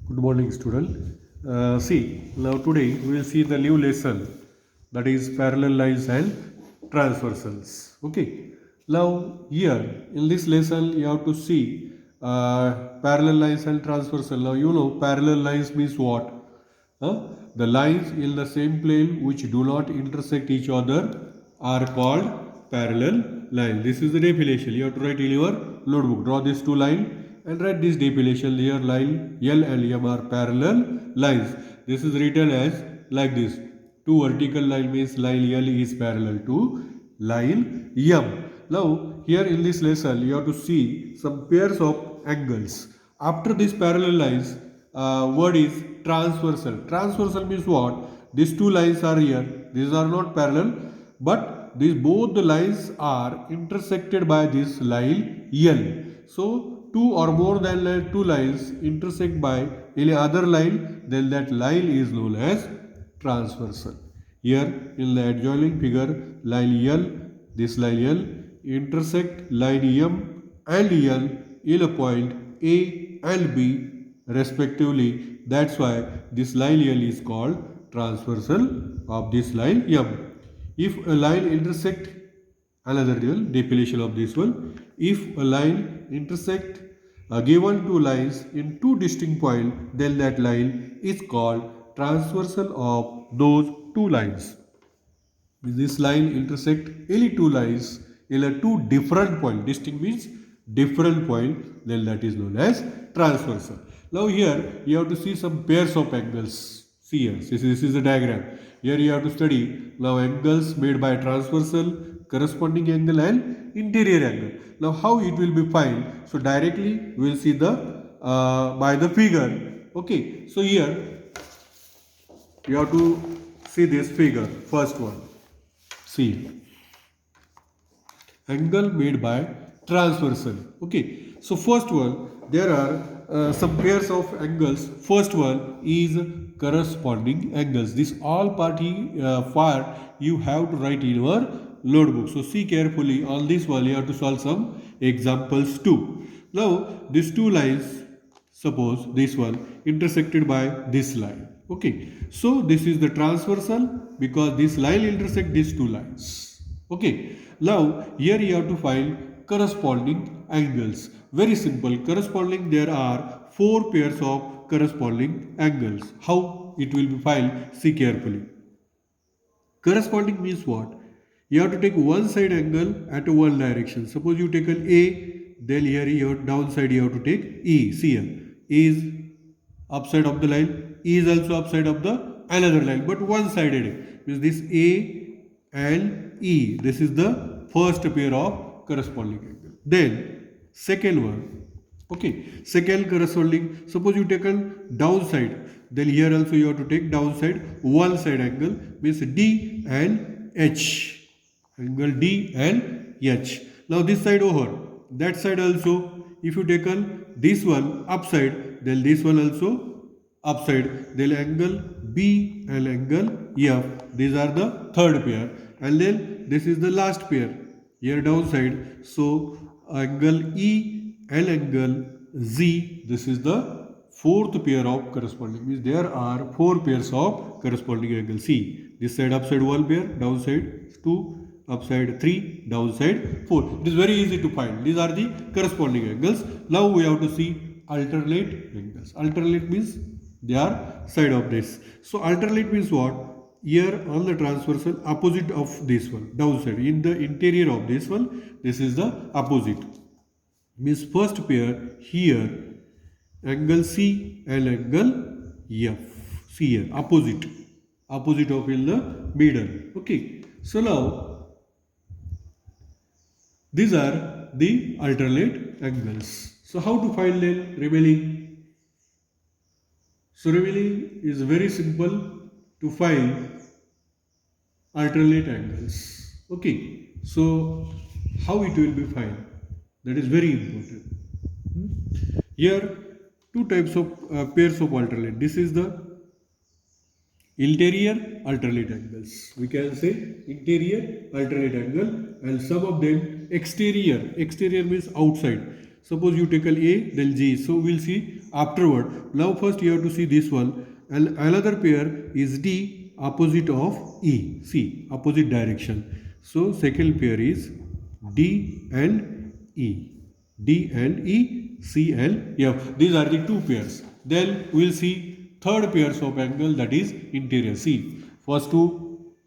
Good morning, student. See, now today we will see the new lesson, that is parallel lines and transversals. Okay. Now here in this lesson you have to see parallel lines and transversal. Now you know parallel lines means what? The lines in the same plane which do not intersect each other are called parallel lines. This is the definition. You have to write in your notebook. Draw these two lines and write this definition. Here line L and M are parallel lines. This is written as like this. Two vertical line means line L is parallel to line M. Now here in this lesson you have to see some pairs of angles. After these parallel lines, word is transversal. Transversal means what? These two lines are here. These are not parallel, but these both the lines are intersected by this line L. So two or more than two lines intersect by any other line, then that line is known as transversal. Here in the adjoining figure, line L, this line L intersect line M and L in a point A and B respectively. That's why this line L is called transversal of this line M. If a line intersect, another definition of this one, if a line intersect given two lines in two distinct points, then that line is called transversal of those two lines. This line intersect any two lines in a two different point. Distinct means different point, then that is known as transversal. Now here you have to see some pairs of angles. See here, this is a diagram. Here you have to study now angles made by transversal, corresponding angle and interior angle. Now how it will be found? So directly we will see the by the figure. Okay, so here you have to see this figure, first one. See, angle made by transversal. Okay, so first one, there are some pairs of angles. First one is corresponding angles. This all part you have to write in your notebook. So see carefully on this one. You have to solve some examples too. Now these two lines, suppose this one intersected by this line. Okay, so this is the transversal because this line intersect these two lines. Okay, now here you have to find corresponding angles. Very simple. Corresponding, there are four pairs of corresponding angles. How it will be found? See carefully. Corresponding means what? You have to take one side angle at one direction. Suppose you take an A, then here your downside you have to take E. See here, E is upside of the line, E is also upside of the another line, but one sided. Means this A and E. This is the first pair of corresponding angle. Then second one. Okay, second corresponding. Suppose you take a downside, then here also you have to take downside one side angle, means D and H. Angle D and H. Now this side over, that side also, if you take this one upside, then this one also upside, then angle B and angle F. These are the third pair, and then this is the last pair. Here downside, so angle E and angle Z. This is the fourth pair of corresponding. Means there are four pairs of corresponding angles. See, this side upside one pair, downside two, upside 3, downside 4. It is very easy to find. These are the corresponding angles. Now we have to see alternate angles. Alternate means they are side of this. So alternate means what? Here on the transversal, opposite of this one, downside. In the interior of this one, this is the opposite. Means first pair here, angle C and angle F. See here, opposite. Opposite of in the middle. Okay. So now these are the alternate angles. So how to find them remaining? So remaining is very simple to find alternate angles. Okay. So how it will be found? That is very important. Here two types of pairs of alternate. This is the interior alternate angles. We can say interior alternate angle, and some of them exterior. Exterior means outside. Suppose you take a, then G. So we'll see afterward. Now first you have to see this one, and another pair is D opposite of E. See, opposite direction. So second pair is D and E. D and E, C and F. These are the two pairs. Then we will see third pairs of angle, that is interior. See, first two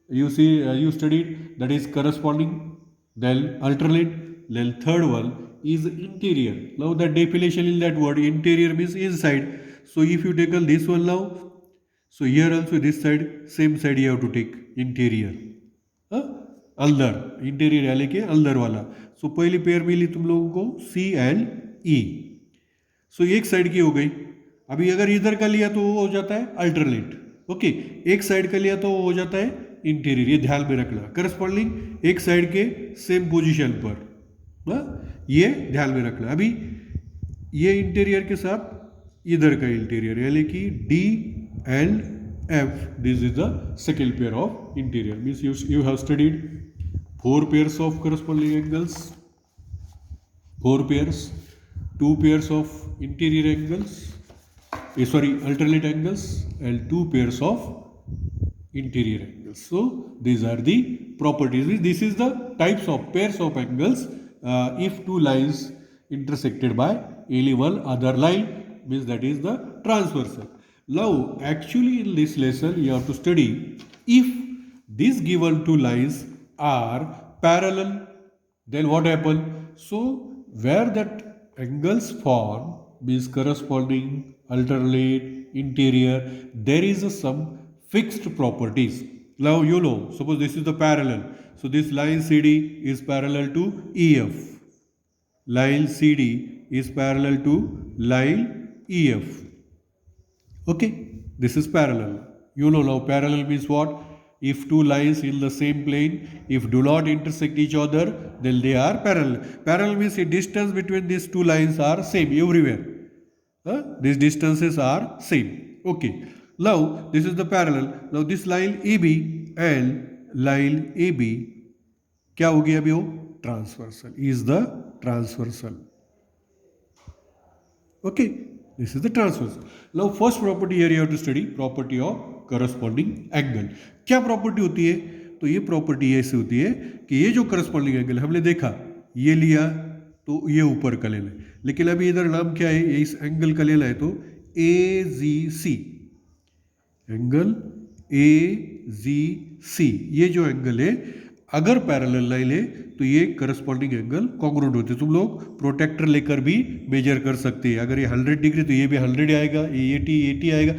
you see you studied, that is corresponding, then alternate, then third one is interior. Now the definition in that word interior means inside. So if you take this one now, so here also this side, same side you have to take interior, अंदर, interior यानी कि अंदर वाला. सो पहली pair मिली तुम लोगों को सी and ई. सो एक साइड की हो गई. अभी अगर इधर का लिया तो वो हो जाता है अल्टरनेट. ओके, एक साइड का लिया तो वो हो जाता है इंटीरियर. ये ध्यान में रखना, करस्पॉन्डिंग एक साइड के सेम पोजीशन पर, ये ध्यान में रखना. अभी ये इंटीरियर के साथ इधर का इंटीरियर यानी कि D and F, this is the second pair of interior. Means you have studied 4 pairs of corresponding angles, 4 pairs, 2 pairs of interior angles, alternate angles, and 2 pairs of interior angles. So these are the properties. This is the types of pairs of angles if two lines intersected by only one other line, means that is the transversal. Now actually in this lesson you have to study if these given two lines are parallel, then what happen. So where that angles form means corresponding, alternate, interior, there is some fixed properties. Now you know, suppose this is the parallel, so this line CD is parallel to EF, line CD is parallel to line EF. Okay, this is parallel. You know now parallel means what? If two lines in the same plane, if do not intersect each other, then they are parallel. Parallel means the distance between these two lines are same everywhere. These distances are same. Okay, now this is the parallel. Now this line AB and line AB क्या हो गया अभी वो? Transversal is the transversal. Okay, this is the transversal. Now first property here you have to study property of corresponding angle. क्या property होती है? तो ये प्रॉपर्टी ऐसे होती है कि ये जो corresponding angle हमने देखा, ये लिया तो ये ऊपर का लेना है, लेकिन अभी इधर नाम क्या है, ये इस एंगल का लेना है तो AGC, एंगल AGC, ये जो एंगल है अगर पैरेलल लाइन है तो ये करस्पॉन्डिंग एंगल कॉन्ग्रुएंट होते हैं. तुम लोग प्रोटेक्टर लेकर भी मेजर कर सकते हैं. अगर ये 100 डिग्री तो ये भी 100 आएगा, ये 80 आएगा.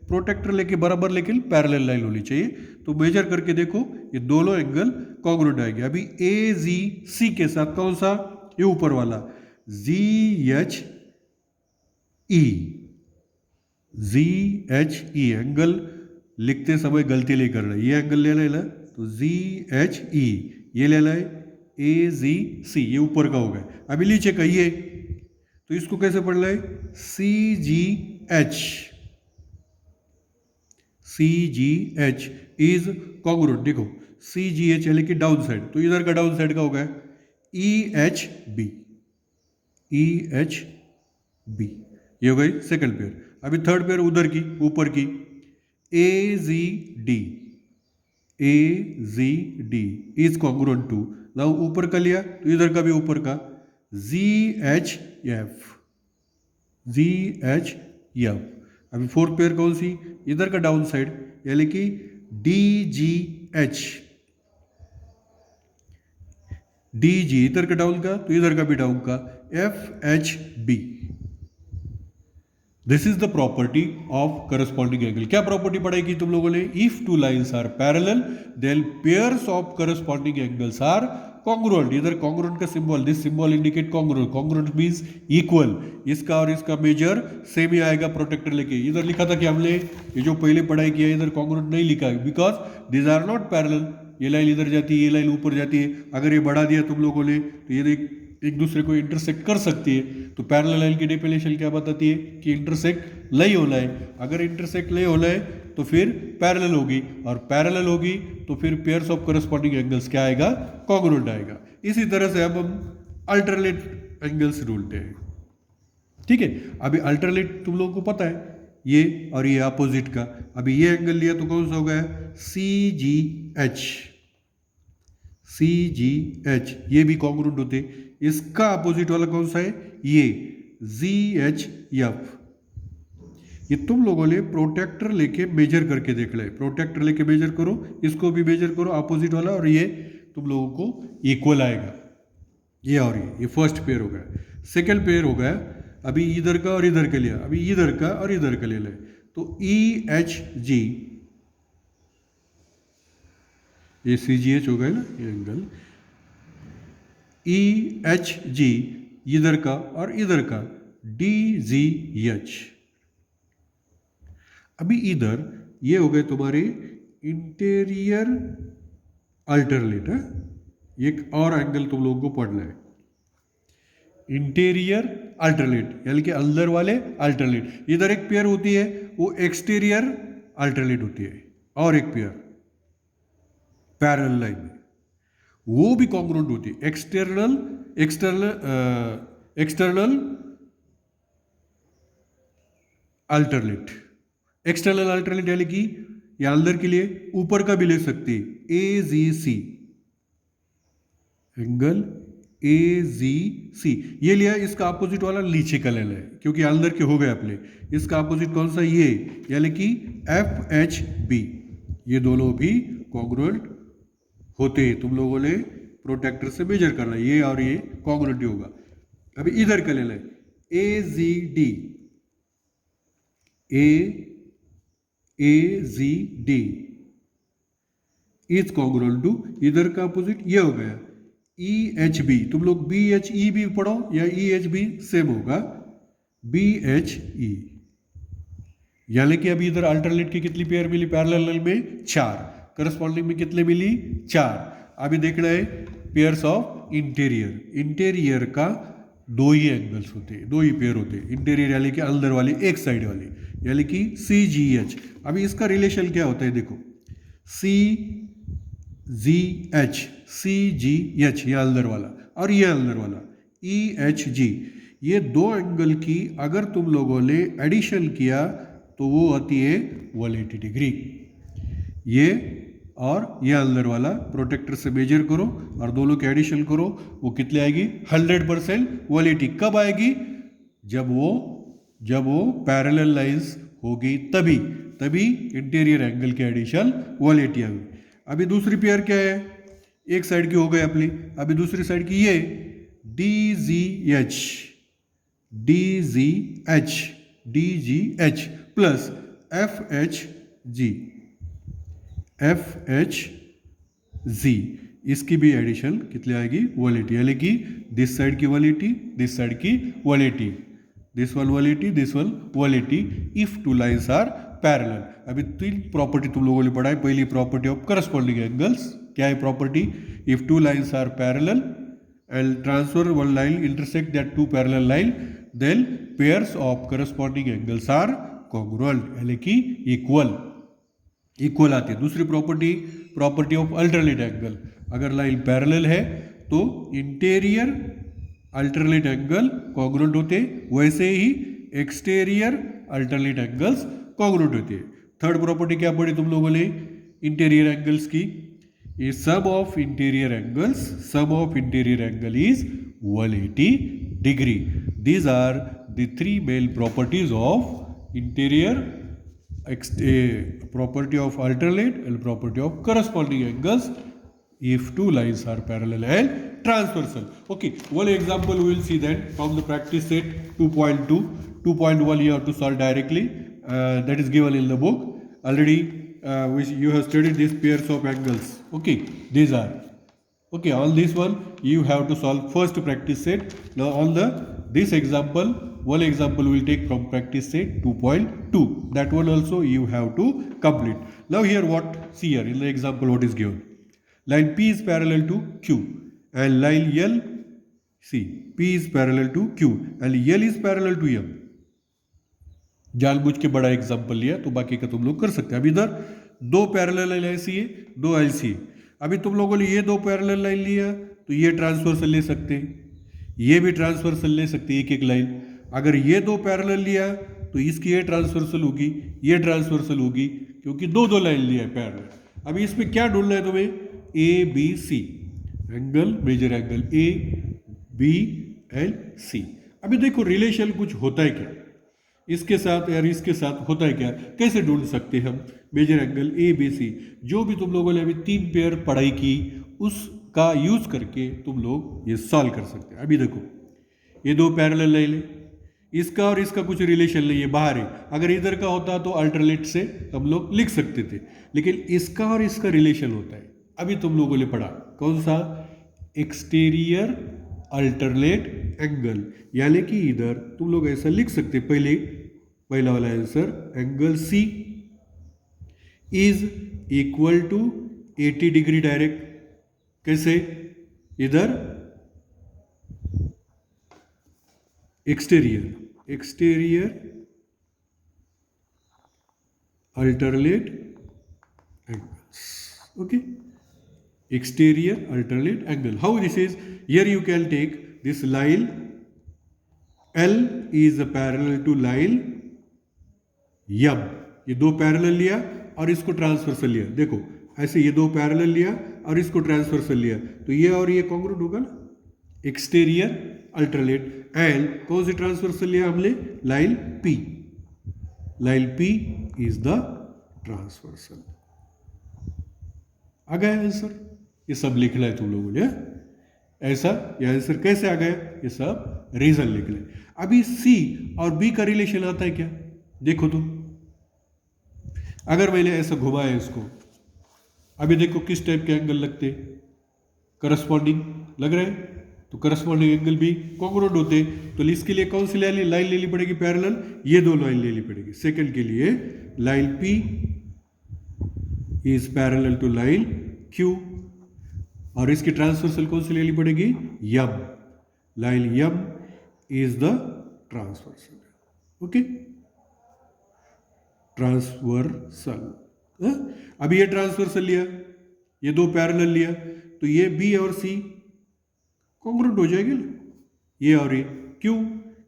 प्रोटेक्टर लेके बराबर, लेकिन पैरेलल लाइन होनी चाहिए. तो मेजर करके देखो ये दोनों एंगल कॉन्ग्रुएंट आएंगे. अभी AGC के साथ कौन सा? ये ऊपर वाला ZHE एंगल लिखते समय गलती नहीं करना. ये एंगल लेना है ना, तो ZHE, ये लेना है AGC, ये ऊपर का होगा. अभी नीचे का ये, तो इसको कैसे पढ़ना है? CGH is congruent. देखो CGH यानी कि डाउन साइड, तो इधर का डाउन साइड का होगा EHB, ये हो गई सेकंड पेयर. अभी थर्ड पेयर उधर की, ऊपर की AZD is congruent to. Now ऊपर का लिया तो इधर का भी ऊपर का ZHF. अभी फोर्थ पेयर कौन सी? इधर का डाउन साइड यानी कि DG, इधर का डाउन का तो इधर का भी डाउन का FHB. This is the property of corresponding angle. क्या प्रॉपर्टी पढ़ाई तुम लोगों ने? If two lines are parallel then pairs of corresponding angles are congruent. इधर कॉन्ग्रुएंट का symbol, this symbol indicate congruent. Congruent means equal. इसका और इसका मेजर सेम ही आएगा प्रोटेक्टर लेके. इधर लिखा था कि हमने ये जो पहले पढ़ाई किया इधर कॉन्ग्रुएंट नहीं लिखा है, because this are not parallel. ये लाइन इधर जाती है, ये लाइन ऊपर जाती है. अगर ये बढ़ा दिया तुम लोगों ने तो ये एक दूसरे को इंटरसेक्ट कर सकती है. तो पैरेलल लाइन की डेफिनेशन क्या बताती है कि इंटरसेक्ट नहीं होना है. अगर इंटरसेक्ट नहीं होना है तो फिर पैरेलल होगी, और पैरेलल होगी तो फिर पेयर्स ऑफ करस्पॉन्डिंग एंगल्स क्या आएगा? कॉन्ग्रुएंट आएगा. इसी तरह से अब हम अल्टरनेट एंगल्स ढूंढते हैं. ठीक है। अभी अल्टरनेट तुम लोगों को पता है, ये और ये अपोजिट का। अभी ये एंगल लिया तो कौन सा हो गया, सी जी एच, सी जी एच, ये भी कॉन्ग्रुएंट होते। इसका अपोजिट वाला कौन सा है, ये जी एच एफ। ये तुम लोगों ने प्रोटेक्टर लेके मेजर करके देख ले, प्रोटेक्टर लेके मेजर करो, इसको भी मेजर करो अपोजिट वाला, और ये तुम लोगों को इक्वल आएगा, ये और ये फर्स्ट पेयर हो गया। सेकंड पेयर हो गया, अभी इधर का और इधर के लिया, अभी इधर का और इधर का ले ले, तो ई एच जी, ये सी जी एच हो गया ना ये एंगल, ई एच जी इधर का और इधर का डी जी एच। अभी इधर ये हो गए तुम्हारे इंटीरियर अल्टरनेट है, एक और एंगल तुम लोगों को पढ़ना है, इंटीरियर अल्टरनेट यानी कि अंदर वाले अल्टरनेट। इधर एक पेयर होती है वो एक्सटीरियर अल्टरनेट होती है, और एक पेयर पैरेलल लाइन में वो भी कॉन्ग्रुएंट होती है, external external alternate. External alternate यानी कि या अंदर के लिए ऊपर का भी ले सकते हैं, ए जी सी एंगल, ए जी सी ये लिया, इसका अपोजिट वाला नीचे का लेना है क्योंकि अंदर के हो गए अपने। इसका अपोजिट कौन सा, ये यानी कि एफ एच बी, ये दोनों भी कॉन्ग्रुएंट होते हैं। तुम लोगों ने प्रोटेक्टर से मेजर करना, ये और ये कॉन्ग्रुएंट होगा। अभी इधर का लेना है, A G D, A G D is congruent to, इधर का अपोजिट ये हो गया ई एच बी। तुम लोग बी एच ई भी पढ़ो या ई एच बी सेम होगा, बी एच ई। यानी कि अभी इधर अल्टरनेट की कितनी पेयर मिली पैरेलल लाइन में, 4, करस्पॉन्डिंग में कितने मिली, 4। अभी देखना है पेयर्स ऑफ इंटीरियर, इंटीरियर का दो ही एंगल्स होते हैं, दो ही पेयर होते हैं इंटीरियर यानी कि अंदर वाले एक साइड वाले, यानी कि सी जी एच। अभी इसका रिलेशन क्या होता है देखो, सी जी एच, सी जी एच ये अंदर वाला और ये अंदर वाला ई एच जी, ये दो एंगल की अगर तुम लोगों ने एडिशन किया तो वो आती है 180 डिग्री। ये और ये अंदर वाला प्रोटेक्टर से मेजर करो और दोनों के एडिशन करो, वो कितने आएगी, 100% 180। कब आएगी, जब वो पैरेलल लाइंस होगी तभी इंटीरियर एंगल के एडिशन 180 आएगी। अभी दूसरी पेयर क्या है, एक साइड की हो गई अपनी, अभी दूसरी साइड की ये D G H plus F H G, इसकी भी एडिशन कितनी आएगी, 180, यानी कि दिस साइड की 180, दिस साइड की 180, this one 180, this one 180 if two lines are parallel. अभी 3 प्रॉपर्टी तुम लोगों ने पढ़ा है। पहली प्रॉपर्टी ऑफ करस्पॉन्डिंग एंगल्स, क्या है property, if 2 lines are parallel and transfer one line intersect that 2 parallel line, then pairs of corresponding angles are congruent यानी कि इक्वल आती है। दूसरी प्रॉपर्टी ऑफ अल्टरनेट एंगल, अगर लाइन पैरेलल है तो इंटीरियर अल्टरनेट एंगल कॉन्ग्रुएंट होते, वैसे ही एक्सटीरियर अल्टरनेट एंगल्स कॉन्ग्रुएंट होते हैं। थर्ड प्रॉपर्टी क्या पढ़ी तुम लोगों ने इंटीरियर एंगल्स की, sum of interior angle is 180 degree. These are the 3 main properties of interior, property of alternate and property of corresponding angles if 2 lines are parallel and transversal. Okay, one example we will see then from the practice set 2.2. 2.1 you have to solve directly, that is given in the book already. Which you have studied these pairs of angles. Okay, these are okay. On this one you have to solve first practice set. Now on this example, one example will take from practice set 2.2. That one also you have to complete. Now here what, see here in the example what is given, line P is parallel to Q and line L, see P is parallel to Q and L is parallel to M. जानबूझ के बड़ा example लिया तो बाकी का तुम लोग कर सकते हैं। अब इधर 2 पैरेलल लाइन ऐसी है, 2 ऐसी है। अभी तुम लोगों ने ये 2 पैरेलल लाइन लिया तो ये ट्रांसवर्सल ले सकते हैं, ये भी ट्रांसवर्सल ले सकते हैं एक लाइन। अगर ये दो पैरेलल लिया तो इसकी ये ट्रांसवर्सल होगी, ये ट्रांसवर्सल होगी, क्योंकि दो दो लाइन लिया है पैरेलल। अभी इसमें क्या ढूंढना है तुम्हें? A B C angle, major angle A B L C. अभी देखो रिलेशन कुछ होता है क्या इसके साथ यार, इसके साथ होता है क्या, कैसे ढूंढ सकते हैं हम major angle A B C? जो भी तुम लोगों ने अभी 3 पेयर पढ़ाई की उसका यूज करके तुम लोग ये सॉल्व कर सकते हैं। अभी देखो ये दो पैरेलल ले ले, इसका और इसका कुछ रिलेशन नहीं है, बाहर है। अगर इधर का होता तो अल्टरनेट से हम लोग लिख सकते थे, लेकिन इसका और इसका रिलेशन होता है। अभी तुम लोगों ने पढ़ा कौन सा? एक्सटीरियर अल्टरनेट एंगल, यानी कि इधर तुम लोग ऐसा लिख सकते, पहला वाला answer angle C is equal to 80 degree direct. कैसे? इधर exterior alternate angles, okay, exterior alternate angle. How this is? Here you can take this line L is parallel to line M. ये दो पैरेलल लिया और इसको transversal लिया। देखो ऐसे ये दो पैरेलल लिया और इसको ट्रांसवर्सल लिया, तो ये और ये कॉन्ग्रुएंट होगा ना, एक्सटीरियर अल्टरनेट। एंड कौन सी ट्रांसवर्सल लिया हमने? Line P। Line P is the transversal. आ गया आंसर? ये सब लिखना है तुम लोगों ने ऐसा। ये आंसर कैसे आ गया? ये सब रीजन लिखना है। अभी सी और बी का रिलेशन आता है क्या? देखो तो, अगर मैंने ऐसा घुमाया इसको, अभी देखो किस टाइप के एंगल लगते, करस्पॉन्डिंग लग रहे हैं, तो करस्पॉन्डिंग एंगल भी कॉन्ग्रुएंट होते। तो इसके लिए कौन सी लाइन लेनी पड़ेगी पैरेलल? ये दो लाइन लेनी पड़ेगी। सेकंड के लिए line P is parallel to line Q, और इसकी ट्रांसवर्सल कौन सी लेनी पड़ेगी? M। Line M is the transversal, okay, transversal. अभी ये ट्रांसवर्सल लिया, ये दो पैरेलल लिया, तो ये B और C कॉन्ग्रुएंट हो जाएगी ना, ये और ये। क्यों?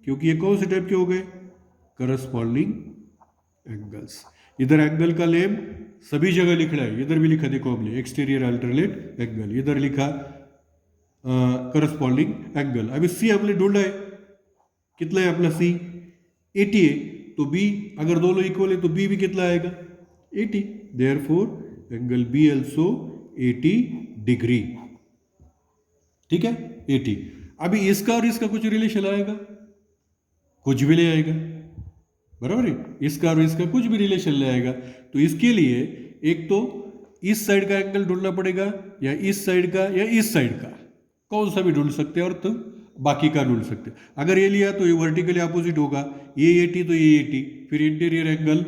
क्योंकि ये कौन से टाइप के हो गए? Corresponding angles. इधर एंगल का नेम सभी जगह लिखना है, इधर भी लिखा देखो हमने एक्सटीरियर अल्टरनेट एंगल, इधर लिखा करस्पॉन्डिंग एंगल। अभी सी हमने ढूंढा है, कितना है अपना सी? 80 है, तो बी अगर दोनों इक्वल है तो बी भी कितना आएगा? 80। Therefore angle be also 80 degree, ठीक है, 80। अभी इसका और इसका कुछ रिलेशन आएगा? कुछ भी नहीं आएगा, बराबर है। इसका और इसका कुछ भी रिलेशन नहीं आएगा, तो इसके लिए एक तो इस साइड का एंगल ढूंढना पड़ेगा, या इस साइड का या इस साइड का, कौन सा भी ढूंढ सकते हैं, और तो बाकी का ढूंढ सकते हैं। अगर ये लिया तो ये वर्टिकली अपोजिट होगा, ये 80 तो ये 80, फिर इंटीरियर एंगल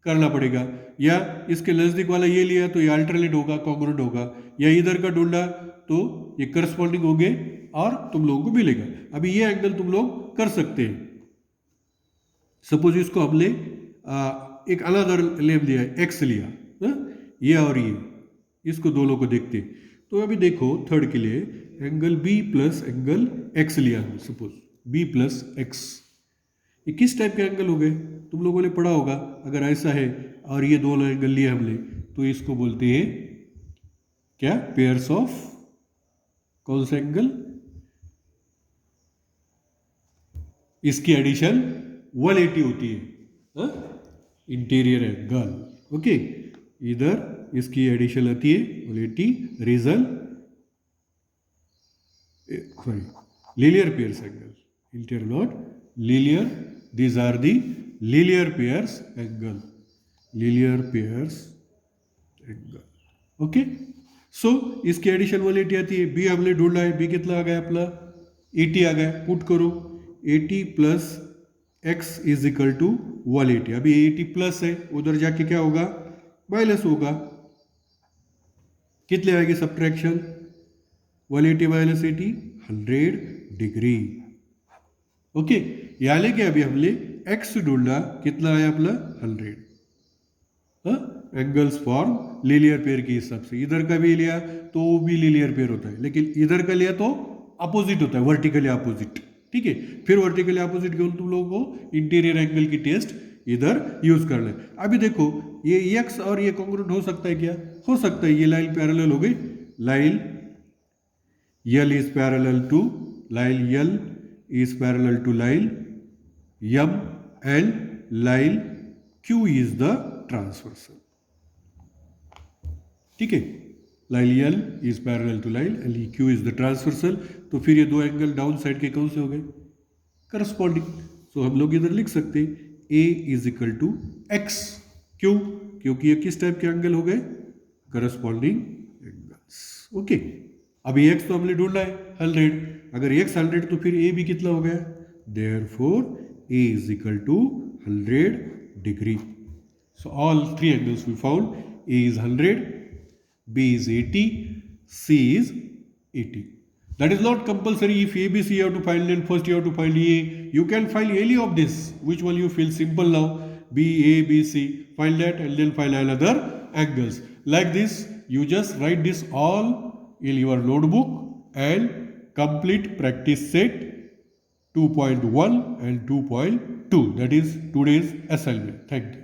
करना पड़ेगा। या इसके नजदीक वाला ये लिया तो ये अल्टरनेट होगा, कॉन्ग्रुएंट होगा। या इधर का ढूंढा तो ये करस्पॉन्डिंग होंगे और तुम लोगों को मिलेगा। अभी ये एंगल तुम लोग कर सकते हैं। सपोज इसको हमने एक अनदर लेम लिया, एक्स लिया, ये और ये, इसको दोनों को देखते। तो अभी देखो थर्ड के लिए angle B plus angle X लिया हम, सपोज बी प्लस एक्स, ये किस टाइप के एंगल हो गए? तुम लोगों ने पढ़ा होगा। अगर ऐसा है और ये दोनों एंगल लिए हमने, तो इसको बोलते हैं क्या? पेयर्स ऑफ कौन सा एंगल? इसकी एडिशन 180 होती है, इंटीरियर एंगल, ओके। इधर इसकी एडिशन आती है 180, reason sorry linear pairs angle, interior not linear, these are the linear pairs angle, linear pairs angle, okay। so इसकी एडिशन 180 आती है। बी हमने ढूंढना है, बी कितना आ गया अपना? 80 आ गया। पुट करो 80 plus X is equal to 180। अभी 80 प्लस है, उधर जाके क्या होगा? माइनस होगा। कितने आएगी सब्ट्रैक्शन? 180 minus 80, 100 degree, okay. यानी कि अभी हमने एक्स ढूंढना, कितना आया अपना? 100। एंगल्स फॉर्म लीनियर पेयर के हिसाब से। इधर का भी लिया तो भी लीनियर पेयर होता है, लेकिन इधर का लिया तो अपोजिट होता है, वर्टिकली अपोजिट, ठीक है। फिर वर्टिकली अपोजिट के तुम लोगों को इंटीरियर एंगल की टेस्ट इधर यूज कर ले। अभी देखो ये एक्स और ये कॉन्ग्रुएंट हो सकता है क्या? हो सकता है। ये लाइन पैरेलल हो गई, line L is parallel to line L is parallel to line M and line Q is the transversal, ठीक है। Line L is parallel to line L Q is the transversal। तो फिर ये दो angle down side के कौन से हो गए? करस्पॉन्डिंग। सो हम लोग इधर लिख सकते A is equal to X। क्यों? क्योंकि ये किस टाइप के एंगल हो गए? Corresponding angles. ओके, अभी x तो हमने ढूंढना है 100। अगर x 100 तो फिर a भी कितना हो गया? Therefore a is equal to 100 degree। So all three angles we found, a is 100, b is 80, c is 80। That is not compulsory. If ABC you have to find, then first you have to find A. You can find any of this. Which one you feel simple now? B, A, B, C. Find that and then find another angles. Like this, you just write this all in your notebook and complete practice set 2.1 and 2.2. That is today's assignment. Thank you.